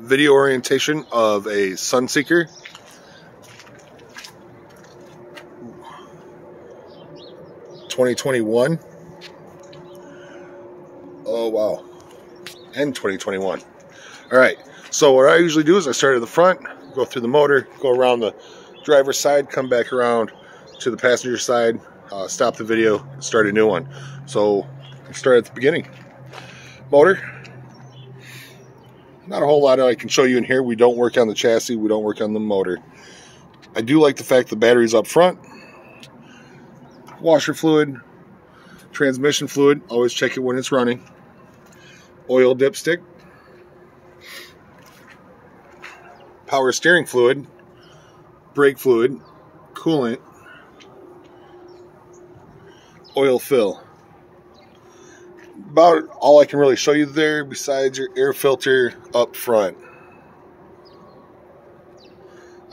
video orientation of a Sunseeker. (2021). Oh wow, and 2021. All right, so what I usually do is I start at the front, go through the motor, go around the driver's side, come back around to the passenger side, stop the video, start a new one. So start at the beginning. Motor. Not a whole lot I can show you in here. We don't work on the chassis, we don't work on the motor. I do like the fact the battery's up front. Washer fluid, transmission fluid, always check it when it's running. Oil dipstick. Power steering fluid, brake fluid, coolant, oil fill. About all I can really show you there besides your air filter up front.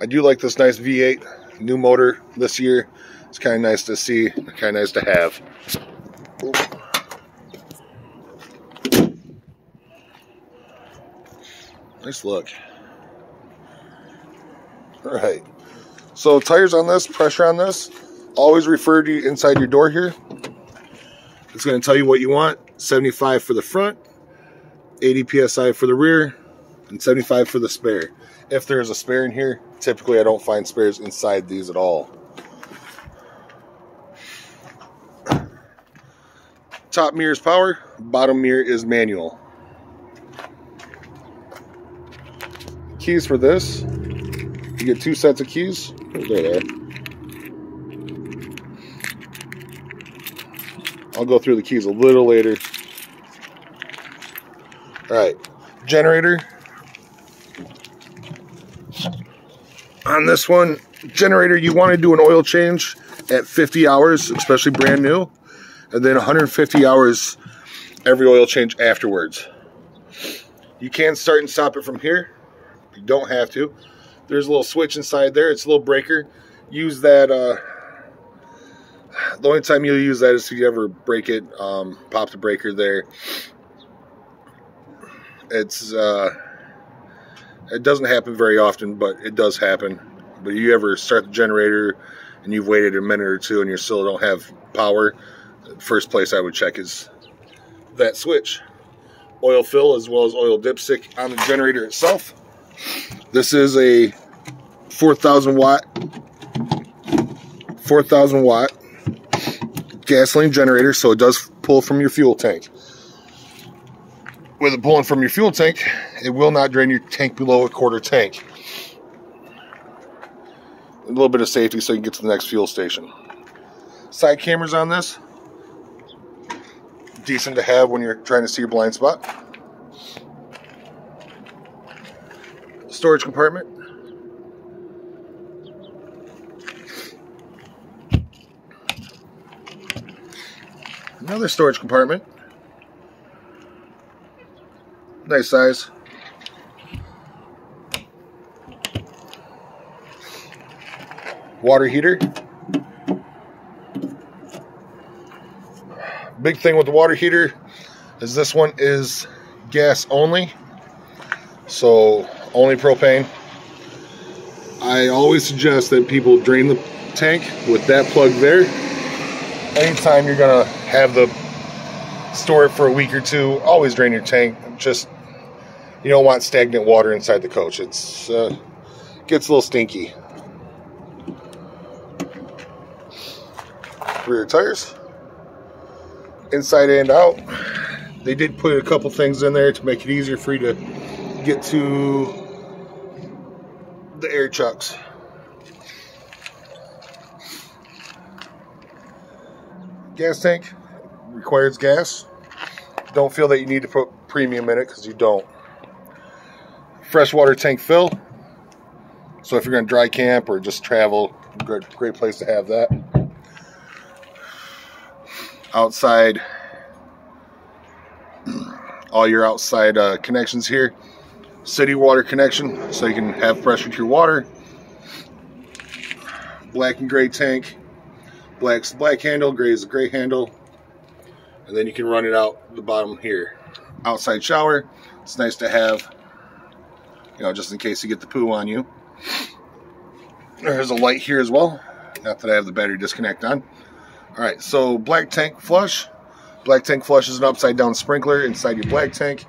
I do like this nice V8 new motor this year. It's kind of nice to see, kind of nice to have. Nice look. Alright, so tires on this, pressure on this, always refer to inside your door here. It's going to tell you what you want. 75 for the front, 80 psi for the rear, and 75 for the spare. If there's a spare in here, typically I don't find spares inside these at all. Top mirror is power, bottom mirror is manual. Keys for this. You get 2 sets of keys. There they are. I'll go through the keys a little later. Alright, generator. On this one, generator, you want to do an oil change at 50 hours, especially brand new, and then 150 hours every oil change afterwards. You can start and stop it from here. You don't have to. There's a little switch inside there. It's a little breaker. Use that. The only time you'll use that is if you ever break it. Pop the breaker there. It's it doesn't happen very often, but it does happen. But you ever start the generator and you've waited a minute or two and you still don't have power, the first place I would check is that switch. Oil fill as well as oil dipstick on the generator itself. This is a 4,000 watt gasoline generator, so it does pull from your fuel tank. With it pulling from your fuel tank, it will not drain your tank below a quarter tank. A little bit of safety so you can get to the next fuel station. Side cameras on this. Decent to have when you're trying to see your blind spot. Storage compartment. Another storage compartment. Nice size. Water heater. Big thing with the water heater is this one is gas only. So only propane. I always suggest that people drain the tank with that plug there. Anytime you're gonna have the store it for a week or two, always drain your tank. Just, you don't want stagnant water inside the coach. It's gets a little stinky. Rear tires, inside and out. They did put a couple things in there to make it easier for you to get to the air chucks. Gas tank requires gas. Don't feel that you need to put premium in it because you don't. Freshwater tank fill. So if you're going to dry camp or just travel, great place to have that. Outside, all your outside connections here. City water connection, so you can have pressure to your water. Black and gray tank. Black's the black handle, gray is the gray handle. And then you can run it out the bottom here. Outside shower. It's nice to have you know, just in case you get the poo on you. There's a light here as well. Not that I have the battery disconnect on. Alright, so black tank flush. Black tank flush is an upside down sprinkler inside your black tank.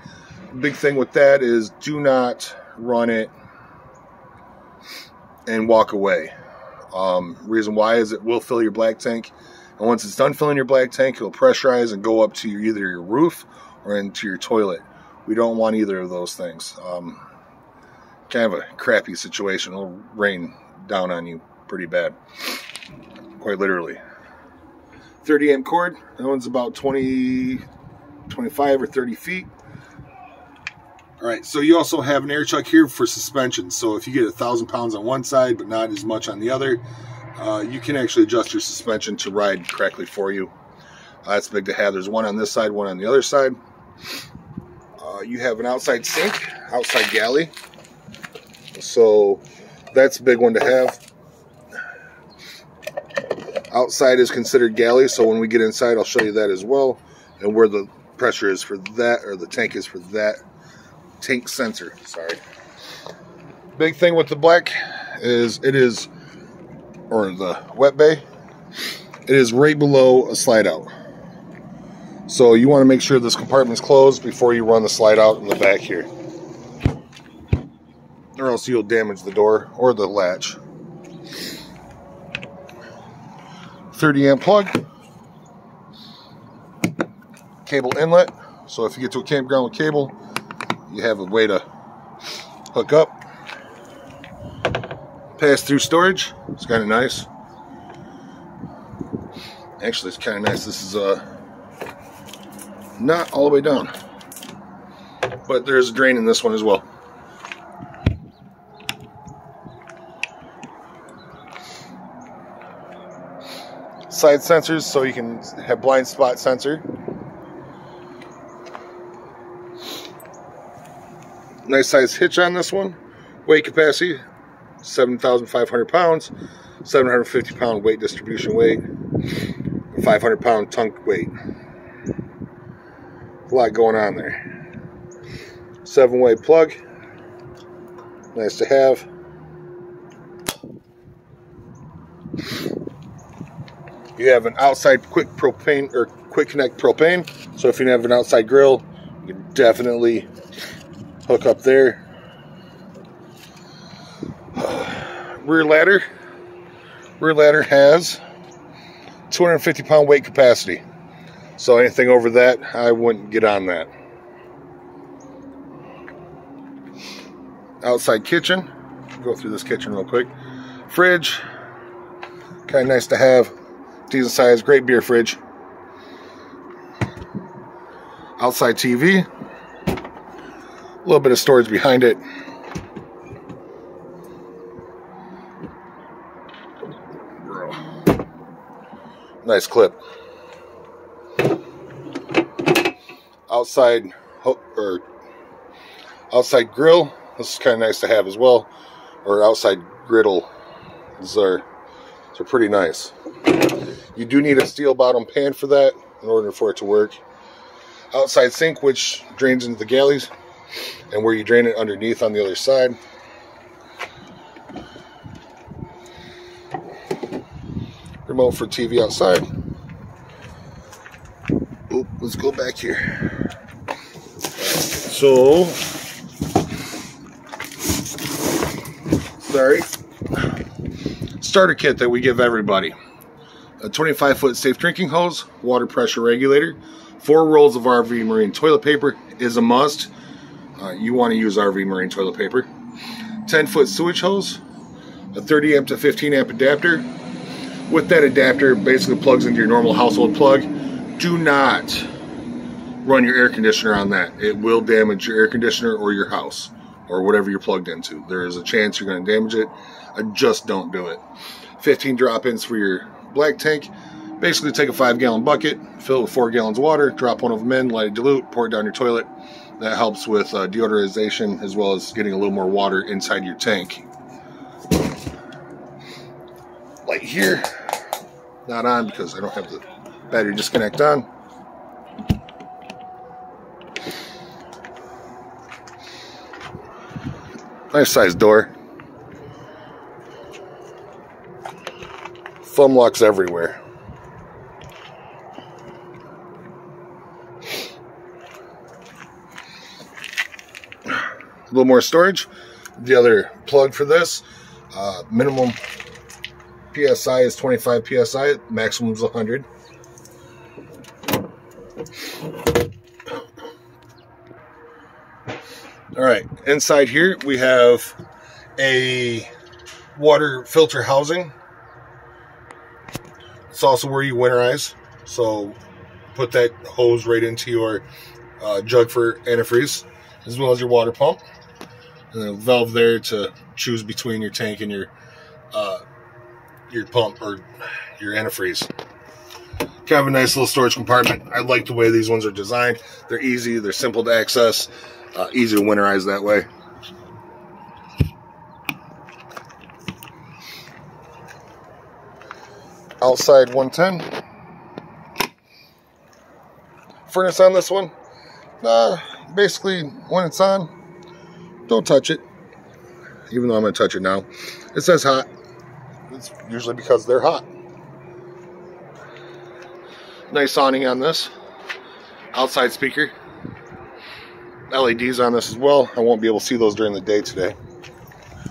The big thing with that is do not run it and walk away. Reason why is it will fill your black tank. And once it's done filling your black tank, it'll pressurize and go up to either your roof or into your toilet. We don't want either of those things. Kind of a crappy situation. It'll rain down on you pretty bad. Quite literally. 30 amp cord. That one's about 25 or 30 feet. Alright, so you also have an air chuck here for suspension. So if you get 1,000 pounds on one side but not as much on the other, you can actually adjust your suspension to ride correctly for you. That's big to have. There's one on this side, one on the other side. You have an outside sink, outside galley. So that's a big one to have. Outside is considered galley, so when we get inside, I'll show you that as well. And where the pressure is for that, or the tank is for that tank sensor. Sorry. Big thing with the black is it is, or the wet bay, it is right below a slide out. So you want to make sure this compartment's closed before you run the slide out in the back here, or else you'll damage the door or the latch. 30 amp plug, cable inlet. So if you get to a campground with cable, you have a way to hook up. Pass through storage. It's kind of nice. Actually, it's kind of nice. This is not all the way down, but there's a drain in this one as well. Side sensors, so you can have blind spot sensor. Nice size hitch on this one. Weight capacity 7,500 pounds, 750 pound weight distribution weight, 500 pound tunk weight. A lot going on there. 7-way plug, nice to have. You have an outside quick propane or quick connect propane. So if you have an outside grill, you can definitely hook up there. Rear ladder. Rear ladder has 250 pound weight capacity. So anything over that, I wouldn't get on that. Outside kitchen. Go through this kitchen real quick. Fridge. Kind of nice to have. Decent size, great beer fridge. Outside TV. A little bit of storage behind it. Nice clip. Outside outside grill. This is kind of nice to have as well. Or outside griddle. These are pretty nice. You do need a steel bottom pan for that in order for it to work. Outside sink, which drains into the galleys, and where you drain it underneath on the other side. Remote for TV outside. Oh, let's go back here. So, sorry. Starter kit that we give everybody. A 25-foot safe drinking hose, water pressure regulator, 4 rolls of RV marine toilet paper is a must. You want to use RV marine toilet paper. 10-foot sewage hose, a 30 amp to 15 amp adapter. With that adapter, basically plugs into your normal household plug. Do not run your air conditioner on that. It will damage your air conditioner or your house or whatever you're plugged into. There is a chance you're going to damage it. Just don't do it. 15 drop-ins for your black tank. Basically take a 5-gallon bucket, fill it with 4 gallons of water, drop one of them in, let it dilute, pour it down your toilet. That helps with deodorization as well as getting a little more water inside your tank. Light here, not on because I don't have the battery disconnect on. Nice size door. Thumb locks everywhere. A little more storage. The other plug for this, minimum PSI is 25 PSI, maximum is 100. All right, inside here we have a water filter housing. It's also where you winterize, so put that hose right into your jug for antifreeze, as well as your water pump. And a valve there to choose between your tank and your pump or your antifreeze. Kind of a nice little storage compartment. I like the way these ones are designed. They're easy, they're simple to access, easy to winterize that way. Outside 110. Furnace on this one. Basically, when it's on, don't touch it. Even though I'm going to touch it now. It says hot. It's usually because they're hot. Nice awning on this. Outside speaker. LEDs on this as well. I won't be able to see those during the day today.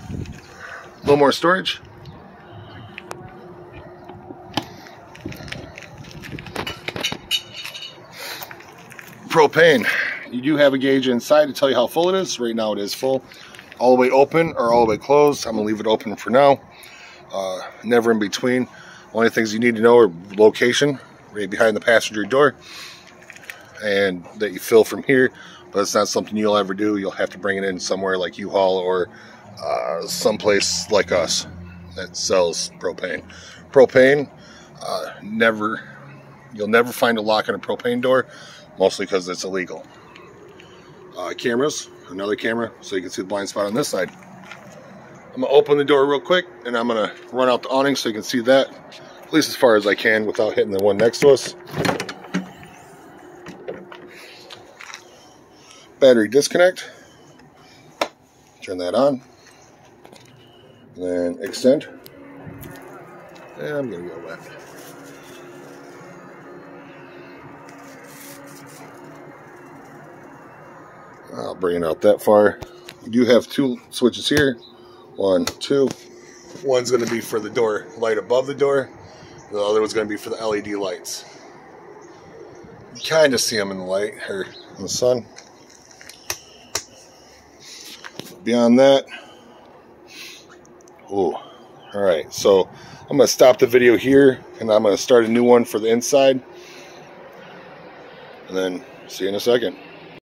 A little more storage. Propane. You do have a gauge inside to tell you how full it is. Right now it is full. All the way open or all the way closed. I'm going to leave it open for now. Never in between. Only things you need to know are location, right behind the passenger door, and that you fill from here. But it's not something you'll ever do. You'll have to bring it in somewhere like U-Haul or someplace like us that sells propane. Propane, you'll never find a lock on a propane door, mostly because it's illegal. Cameras, another camera, so you can see the blind spot on this side. I'm going to open the door real quick, and I'm going to run out the awning so you can see that, at least as far as I can without hitting the one next to us. Battery disconnect. Turn that on. And then extend. And I'm going to go wet. I'll bring it out that far. You do have two switches here. 1, 2. One's going to be for the door light above the door. The other one's going to be for the LED lights. You kind of see them in the light or in the sun. Beyond that, oh, all right. So I'm going to stop the video here, and I'm going to start a new one for the inside, and then see you in a second.